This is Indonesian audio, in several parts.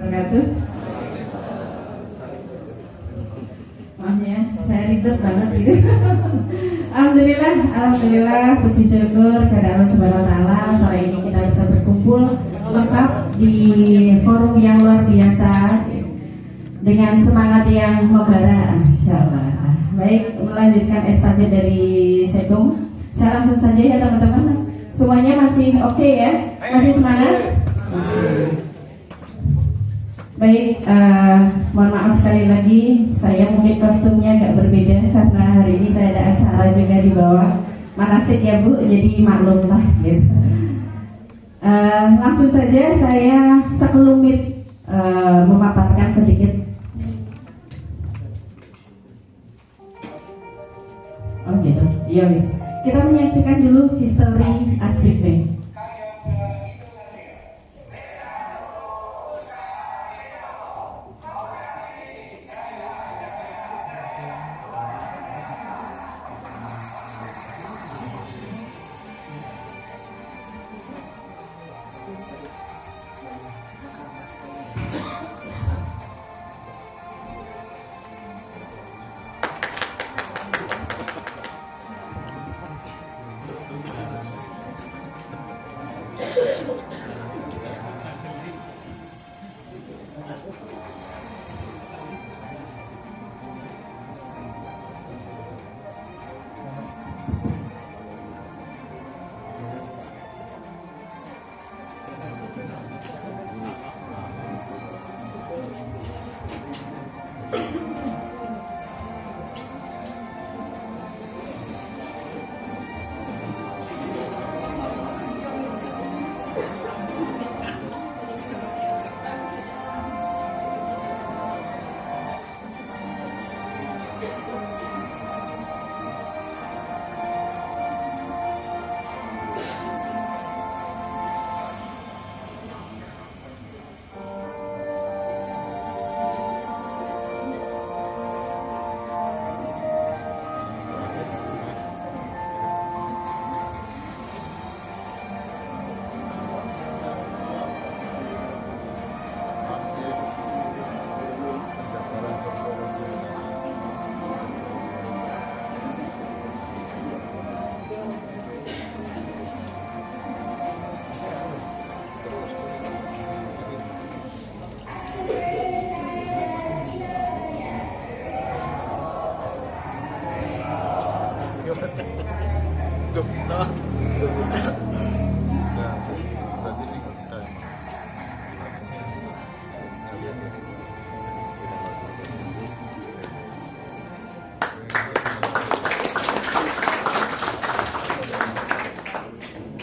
wabarakatuh. Maaf ya, saya ribet banget gitu. Alhamdulillah, puji syukur kepada Allah Subhanahu wa taala, sore ini kita bisa berkumpul lengkap di forum yang luar biasa dengan semangat yang membara, insyaallah. Baik, melanjutkan estafet dari Sekung. Saya langsung saja ya teman-teman. Semuanya masih oke ya? Masih semangat? Masih. Baik, mohon maaf sekali lagi, saya mungkin kostumnya agak berbeda karena hari ini saya ada acara juga di bawah manasik ya Bu, jadi maklum lah gitu. Langsung saja saya sekelumit memaparkan sedikit. Oh gitu, ya wis. Kita menyaksikan dulu history Asbik Bank.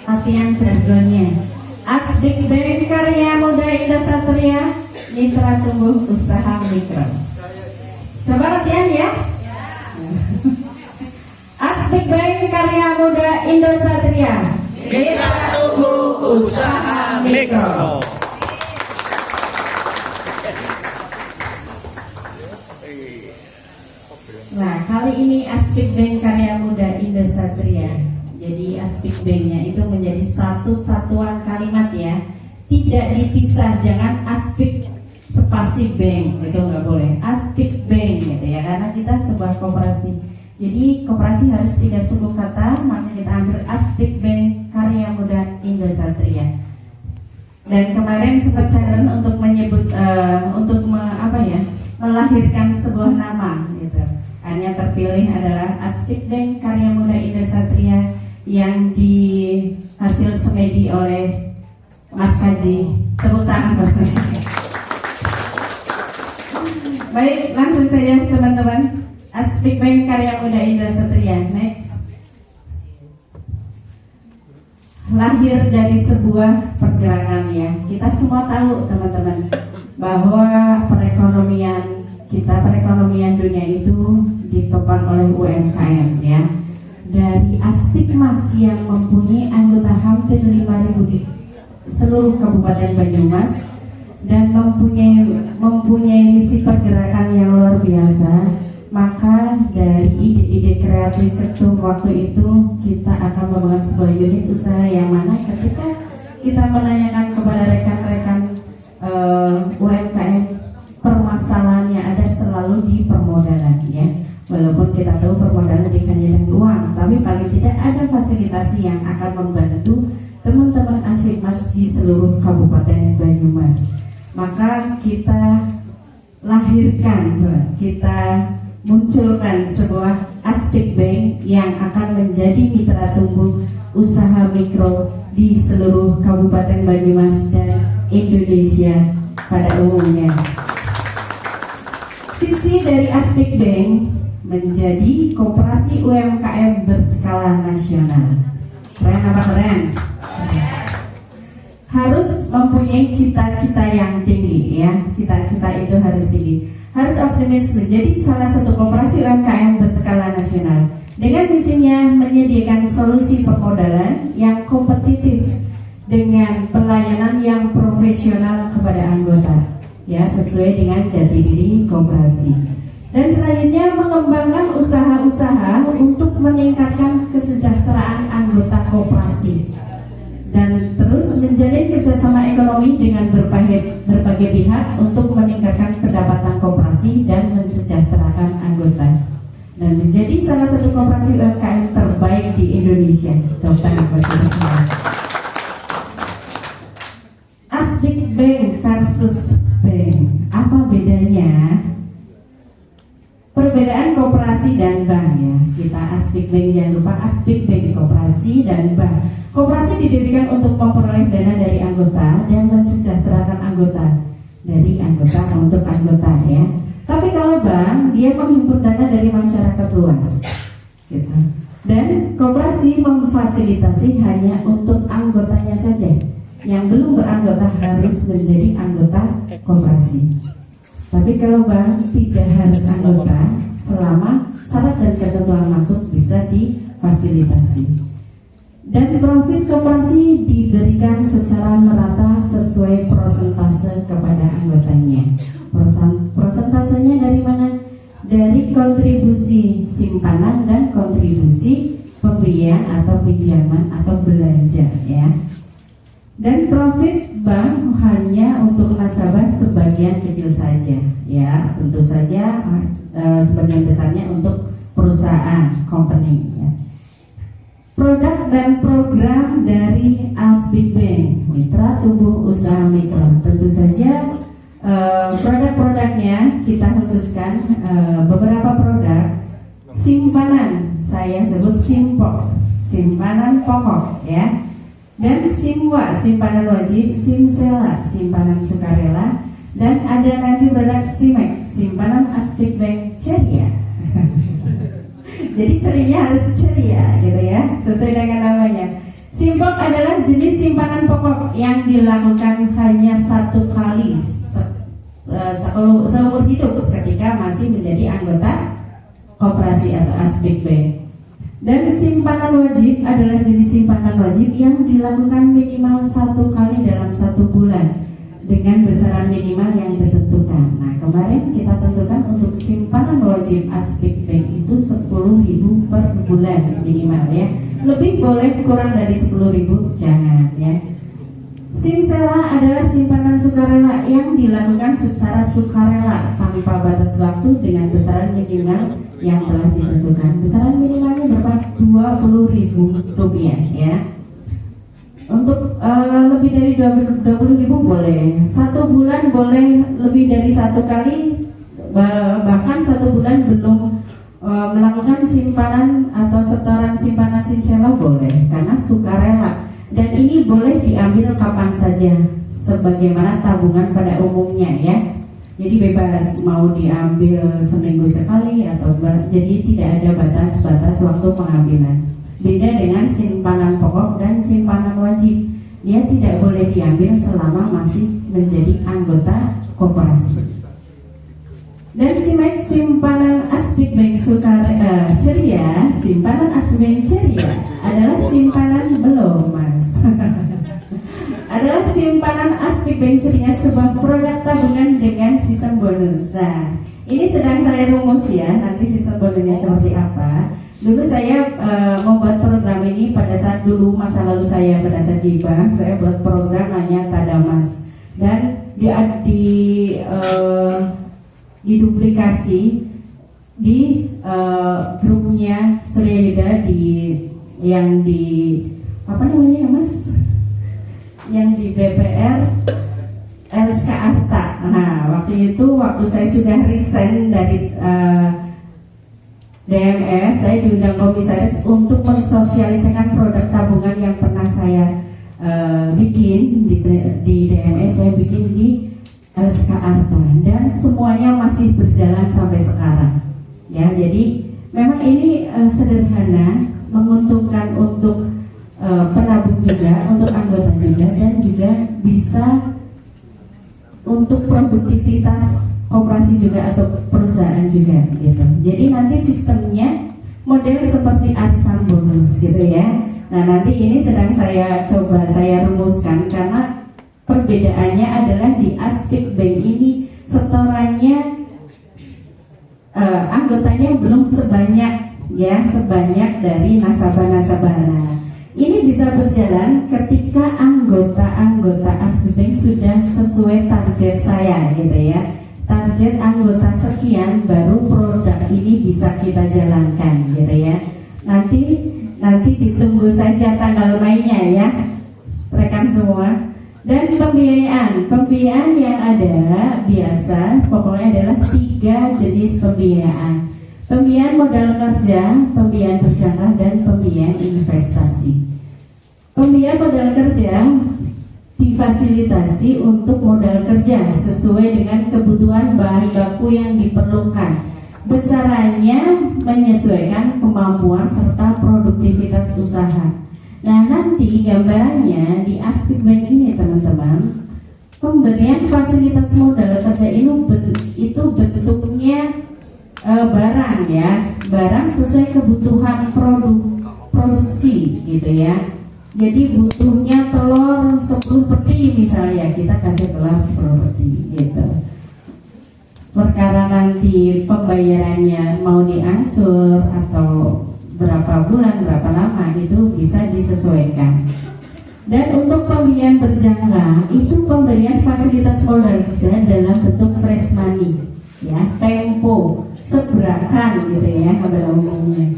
Latihan jargonnya. Asbik Bank Karya Muda Indosatria, Mitra Tumbuh Usaha Mikro. Coba latihan ya. Asbik Bank Karya Muda Indosatria, Mitra Tumbuh Usaha Mikro. Nah, kali ini Asbik Bank Karya Muda Indosatria. Jadi Asbik Bank-nya itu menjadi satu satuan kalimat ya, tidak dipisah. Jangan Asbik spasi bank, itu nggak boleh. Asbik Bank gitu ya, karena kita sebuah koperasi. Jadi koperasi harus 3 suku kata, maka kita ambil Asbik Bank Karya Muda Indosatria. Dan kemarin sempat challenge untuk menyebut, melahirkan sebuah nama gitu. Hanya terpilih adalah Asbik Bank Karya Muda Indosatria yang dihasil semedi oleh Mas Kaji. Tepuk tangan. Baik, langsung saja teman-teman. Asbik Bank Karya Muda Indosatria. Next. Lahir dari sebuah pergerakan ya. Kita semua tahu teman-teman bahwa perekonomian dunia itu ditopang oleh UMKM ya. Dari Asbik Mas yang mempunyai anggota hampir 5.000 di seluruh Kabupaten Banyumas dan mempunyai misi pergerakan yang luar biasa, maka dari ide-ide kreatif ketum waktu itu kita akan membangun sebuah unit usaha yang mana ketika kita menanyakan kepada rekan-rekan UMKM permasalahannya ada selalu di permodalan ya. Walaupun kita tahu permodalan bukan hanya uang, tapi paling tidak ada fasilitasi yang akan membantu teman-teman Aspikmas di seluruh Kabupaten Banyumas. Maka kita lahirkan, kita munculkan sebuah Aspik Bank yang akan menjadi mitra tumbuh usaha mikro di seluruh Kabupaten Banyumas dan Indonesia pada umumnya. Visi dari Aspik Bank menjadi koperasi UMKM berskala nasional. Keren apa keren? Harus mempunyai cita-cita yang tinggi ya. Cita-cita itu harus tinggi. Harus optimis menjadi salah satu koperasi UMKM berskala nasional dengan misinya menyediakan solusi permodalan yang kompetitif dengan pelayanan yang profesional kepada anggota ya, sesuai dengan jati diri koperasi. Dan selanjutnya mengembangkan usaha-usaha untuk meningkatkan kesejahteraan anggota koperasi dan terus menjalin kerjasama ekonomi dengan berbagai pihak untuk meningkatkan pendapatan koperasi dan mensejahterakan anggota dan menjadi salah satu koperasi UMKM terbaik di Indonesia. Aspik Bank versus bank, apa bedanya? Perbedaan koperasi dan bank ya. Kita Aspik Bank, jangan lupa Aspik Bank, koperasi dan bank. Koperasi didirikan untuk memperoleh dana dari anggota dan mensejahterakan anggota dari anggota untuk anggota ya. Tapi kalau bank, dia menghimpun dana dari masyarakat luas gitu. Dan koperasi memfasilitasi hanya untuk anggotanya saja. Yang belum beranggota harus menjadi anggota koperasi. Tapi kalau bank tidak harus anggota selama syarat dan ketentuan masuk bisa difasilitasi. Dan profit koperasi diberikan secara merata sesuai prosentase kepada anggotanya. Prosentasenya dari mana? Dari kontribusi simpanan dan kontribusi pembiayaan atau pinjaman atau belanja ya. Dan profit bank hanya untuk nasabah sebagian kecil saja ya, tentu saja sebagian besarnya untuk perusahaan company ya. Produk dan program dari Aspik Bank mitra tumbuh usaha mikro, tentu saja produk-produknya kita khususkan beberapa produk simpanan, saya sebut simpok, simpanan pokok ya. Dan simwa, simpanan wajib, simsela, simpanan sukarela, dan ada nanti produk simek, simpanan Aspik Bank ceria. Jadi cerinya harus ceria gitu ya, sesuai dengan namanya. Simpok adalah jenis simpanan pokok yang dilakukan hanya satu kali seumur hidup ketika masih menjadi anggota koperasi atau Aspik Bank. Dan simpanan wajib adalah jenis simpanan wajib yang dilakukan minimal satu kali dalam 1 bulan dengan besaran minimal yang ditentukan. Nah, kemarin kita tentukan untuk simpanan wajib Aspik Bank itu 10.000 per bulan minimal ya. Lebih boleh, kurang dari 10.000 jangan ya. Simsela adalah simpanan sukarela yang dilakukan secara sukarela tanpa batas waktu dengan besaran minimal yang telah ditentukan. Besaran minimalnya berapa? Rp20.000 ya. Untuk lebih dari 20.000 boleh. 1 bulan boleh lebih dari 1 kali, bahkan 1 bulan belum melakukan simpanan atau setoran simpanan simsela boleh karena sukarela. Dan ini boleh diambil kapan saja sebagaimana tabungan pada umumnya ya. Jadi bebas mau diambil seminggu sekali atau jadi tidak ada batas-batas waktu pengambilan. Beda dengan simpanan pokok dan simpanan wajib. Dia tidak boleh diambil selama masih menjadi anggota koperasi. Dan simek simpanan Aspik Bank ceria, simpanan Aspik Bank ceria adalah simpanan belum mas. Adalah simpanan Aspik Bank ceria, sebuah produk tabungan dengan sistem bonus. Nah, ini sedang saya rumus ya, nanti sistem bonusnya seperti apa. Dulu saya membuat program ini pada saat dulu masa lalu saya pada saat di bank, saya buat program namanya Tadamas. Dan diduplikasi di grupnya Surya Yuda yang di apa namanya ya Mas? Yang di BPR LSK Arta. Nah, waktu saya sudah resign dari DMS, saya diundang komisaris untuk mensosialisasikan produk tabungan yang pernah saya bikin di DMS, saya bikin di LSK Arta, dan semuanya masih berjalan sampai sekarang. Ya, jadi memang ini sederhana, menguntungkan untuk penabung juga, untuk anggota juga, dan juga bisa untuk produktivitas koperasi juga atau perusahaan juga gitu. Jadi nanti sistemnya model seperti arisan bonus gitu ya. Nah, nanti ini sedang saya coba saya rumuskan, karena perbedaannya adalah di Aspik Bank ini setorannya anggotanya belum sebanyak dari nasabah-nasabah. Ini bisa berjalan ketika anggota Aspik Bank sudah sesuai target saya gitu ya. Target anggota sekian baru produk ini bisa kita jalankan gitu ya. Nanti ditunggu saja tanggal mainnya ya, rekan semua. Dan pembiayaan yang ada biasa pokoknya adalah 3 jenis pembiayaan. Pembiayaan modal kerja, pembiayaan berjangka, dan pembiayaan investasi. Pembiayaan modal kerja difasilitasi untuk modal kerja sesuai dengan kebutuhan bahan baku yang diperlukan. Besarannya menyesuaikan kemampuan serta produktivitas usaha. Nah, nanti gambarannya di Aspik Bank ini teman-teman, pemberian fasilitas modal kerja itu bentuknya barang ya, barang sesuai kebutuhan produksi gitu ya. Jadi butuhnya telur 10 peti misalnya, kita kasih telur 10 peti gitu. Perkara nanti pembayarannya mau diangsur atau berapa bulan, berapa lama, itu bisa disesuaikan. Dan untuk pembiayaan berjangka, itu pemberian fasilitas modal kerja dalam bentuk fresh money ya, tempo, seberakan gitu ya pada umumnya,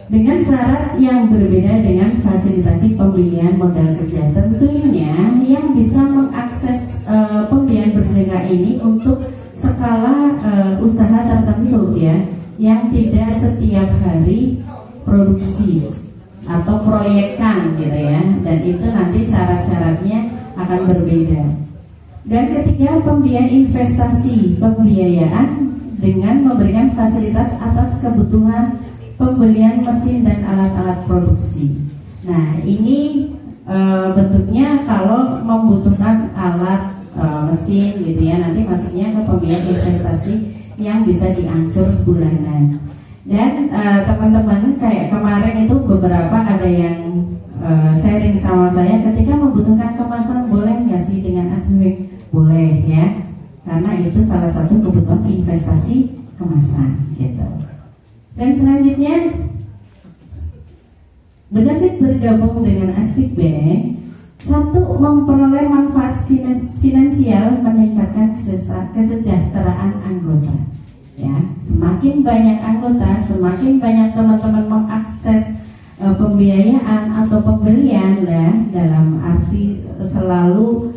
dengan syarat yang berbeda dengan fasilitasi pembiayaan modal kerja. Tentunya yang bisa mengakses pembiayaan berjangka ini untuk skala usaha tertentu ya, yang tidak setiap hari produksi atau proyekan gitu ya, dan itu nanti syarat-syaratnya akan berbeda. Dan ketiga, pembiayaan investasi, pembiayaan dengan memberikan fasilitas atas kebutuhan pembelian mesin dan alat-alat produksi. Nah, ini bentuknya kalau membutuhkan alat mesin gitu ya, nanti masuknya ke pembiayaan investasi yang bisa diangsur bulanan. Dan teman-teman kayak kemarin itu beberapa ada yang sharing sama saya, ketika membutuhkan kemasan boleh nggak sih dengan Aspik? Boleh ya, karena itu salah satu kebutuhan investasi kemasan gitu. Dan selanjutnya, David bergabung dengan Aspik Bank. Satu, memperoleh manfaat finansial, meningkatkan kesejahteraan anggota. Ya, semakin banyak anggota, semakin banyak teman-teman mengakses pembiayaan atau pembelian lah, dalam arti selalu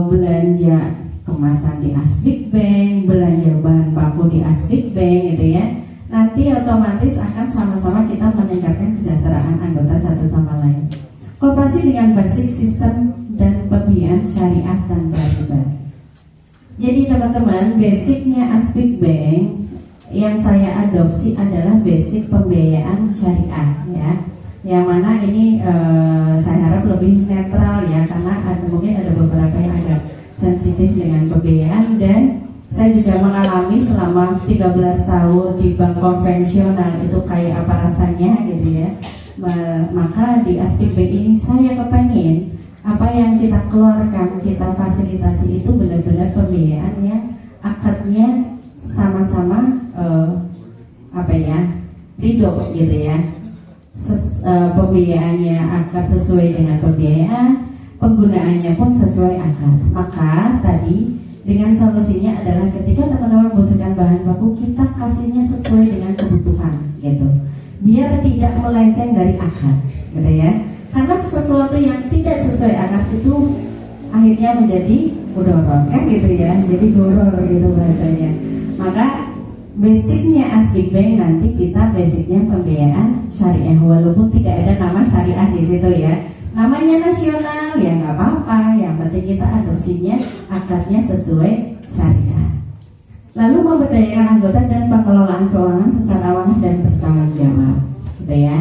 belanja kemasan di Aspik Bank, belanja bahan baku di Aspik Bank gitu ya. Nanti otomatis akan sama-sama kita meningkatkan kesejahteraan anggota satu sama lain. Koperasi dengan basic sistem dan pembiayaan syariah dan riba. Jadi teman-teman, basicnya Aspik Bank yang saya adopsi adalah basic pembiayaan syariah ya, yang mana ini saya harap lebih netral ya, karena mungkin ada beberapa yang agak sensitif dengan pembiayaan. Dan saya juga mengalami selama 13 tahun di bank konvensional itu kayak apa rasanya gitu ya. Maka di Aspik Bank ini saya kepengen apa yang kita keluarkan, kita fasilitasi itu benar-benar pembiayaan yang akadnya sama-sama ridho gitu ya. Pembiayaannya akan sesuai dengan pembiayaan, penggunaannya pun sesuai akad. Maka tadi Dengan solusinya adalah ketika teman-teman membutuhkan bahan baku, kita kasihnya sesuai dengan kebutuhan gitu, biar tidak melenceng dari akad gitu ya. Karena sesuatu yang tidak sesuai akad itu akhirnya menjadi mudorot kan gitu ya, jadi goror gitu bahasanya. Maka basicnya Asbik Bank nanti kita basicnya pembiayaan syariah, walaupun tidak ada nama syariah di situ ya. Namanya nasional ya nggak apa-apa, yang penting kita adopsinya akadnya sesuai syariah. Lalu memberdayakan anggota dan pengelolaan keuangan secara amanah dan bertanggung jawab, gitu ya.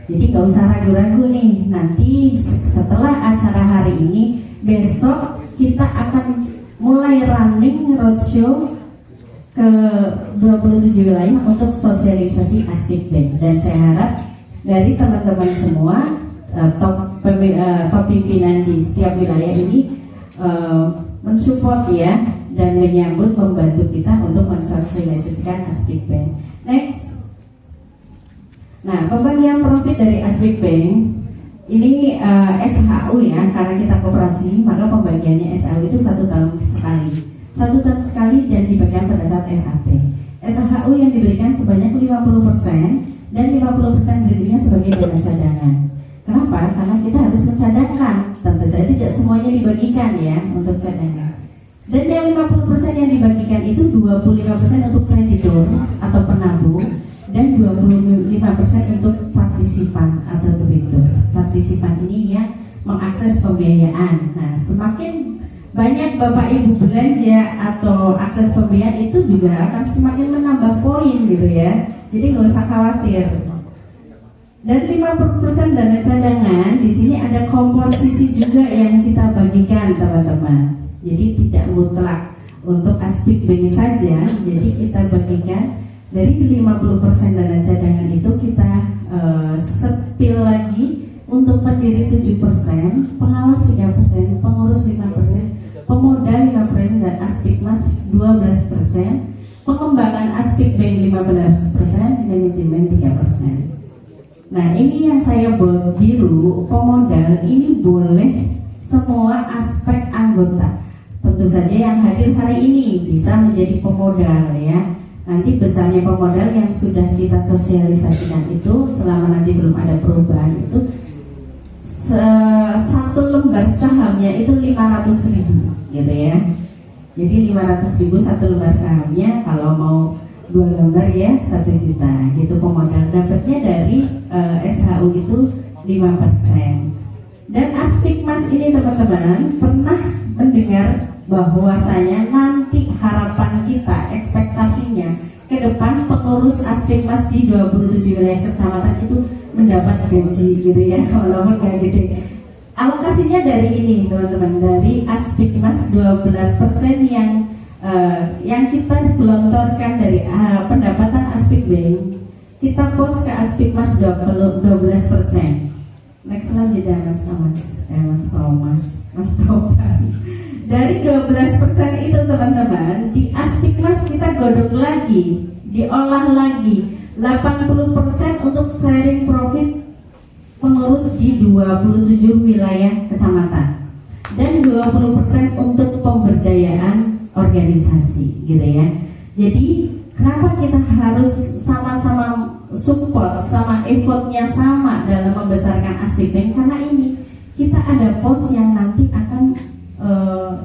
Jadi nggak usah ragu-ragu nih, nanti setelah acara hari ini, besok kita akan mulai running roadshow ke 27 wilayah untuk sosialisasi Asbik Bank, dan saya harap dari teman-teman semua top pimpinan di setiap wilayah ini mensupport ya, dan menyambut, membantu kita untuk mensosialisasikan Asbik Bank. Next. Nah, pembagian profit dari Asbik Bank ini SHU ya, karena kita koperasi, maka pembagiannya SHU itu 1 tahun sekali. 1 tahun sekali dan dibagikan pada saat RAT. SHU yang diberikan sebanyak 50% dan 50% berikutnya sebagai dana cadangan. Kenapa? Karena kita harus mencadangkan. Tentu saja tidak semuanya dibagikan ya untuk cadangan. Dan yang 50% yang dibagikan itu 25% untuk kreditur atau penabung dan 25% untuk partisipan atau debitur. Partisipan ini yang mengakses pembiayaan. Nah, semakin banyak Bapak Ibu belanja atau akses pembiayaan itu juga akan semakin menambah poin gitu ya. Jadi nggak usah khawatir. Dan 50% dana cadangan, di sini ada komposisi juga yang kita bagikan teman-teman. Jadi tidak mutlak untuk Asbik Bank saja. Jadi kita bagikan dari 50% dana cadangan itu kita sepil lagi untuk pendiri 7%, pengawas 3%, pengurus 5%, pemodal 5% dan Asbikmas 12%, pengembangan Asbik Bank 15%, manajemen 3%. Nah, ini yang saya buat biru, pemodal ini boleh semua aspek anggota. Tentu saja yang hadir hari ini bisa menjadi pemodal ya. Nanti besarnya pemodal yang sudah kita sosialisasikan itu selama nanti belum ada perubahan itu satu lembar sahamnya itu 500.000 gitu ya. Jadi 500.000 satu lembar sahamnya, kalau mau 2 lembar ya 1 juta gitu pemodal. Dapatnya dari SHU itu 5%. Dan Asbikmas ini teman-teman pernah mendengar bahwasanya nanti harapan kita, ekspektasinya ke depan pengurus Asbikmas di 27 wilayah kecamatan itu mendapat gaji gitu ya, walaupun gak gede. Alokasinya dari ini teman-teman, dari Asbikmas 12% yang kita gelontorkan dari pendapatan Asbik Bank, kita pos ke Asbikmas 12%. Next selanjutnya Mas Topan. Dari 12% itu teman-teman, di Asbikmas kita godok lagi, diolah lagi 80% untuk sharing profit pengurus di 27 wilayah kecamatan dan 20% untuk pemberdayaan organisasi gitu ya. Jadi kenapa kita harus sama-sama support, sama effortnya sama dalam membesarkan Asbik Bank? Karena ini kita ada pos yang nanti akan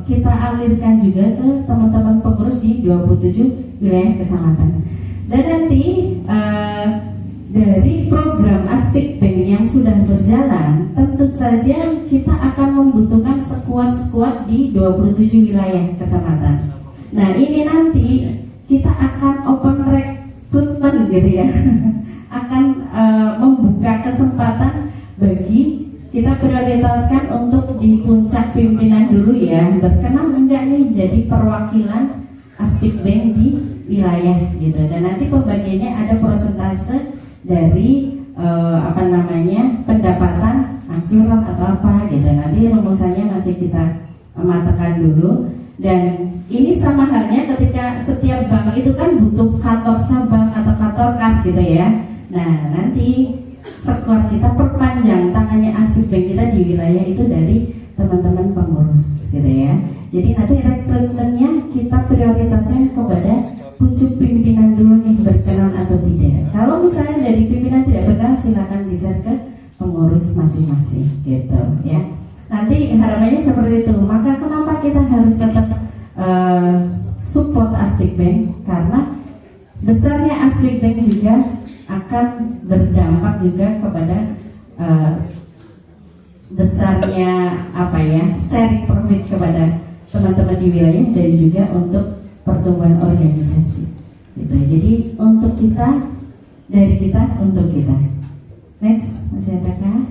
kita alirkan juga ke teman-teman pengurus di 27 wilayah kecamatan. Dan nanti dari program Asbik Bank yang sudah berjalan, tentu saja kita akan membutuhkan sekuat-sekuat di 27 wilayah kecamatan. Nah, ini nanti kita akan open recruitment gitu ya. Akan membuka kesempatan bagi kita prioritaskan untuk di puncak pimpinan dulu ya, berkenan enggak nih jadi perwakilan Asbik Bank di wilayah gitu. Dan nanti pembagiannya ada persentase dari pendapatan angsuran atau apa gitu. Nanti rumusannya masih kita matangkan dulu. Dan ini sama halnya ketika setiap bank itu kan butuh kantor cabang atau kantor kas gitu ya. Nah, nanti sekuat kita perpanjang tangannya Asbik Bank kita di wilayah itu dari teman-teman pengurus gitu ya. Jadi nanti rekrutmennya prioritasnya kepada pucuk pimpinan dulu nih, berkenan atau tidak. Kalau misalnya dari pimpinan tidak berkenan, silakan di-share ke pengurus masing-masing gitu ya. Nanti harapannya seperti itu. Maka kenapa kita harus tetap support Aspik Bank? Karena besarnya Aspik Bank juga akan berdampak juga kepada besarnya sharing profit kepada teman-teman di wilayah dan juga untuk pertumbuhan organisasi gitu. Jadi untuk kita, dari kita untuk kita. Next, masih ada kah?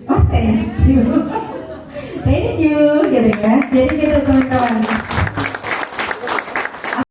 Oh, thank you. Thank you gitu ya. Jadi gitu teman-teman.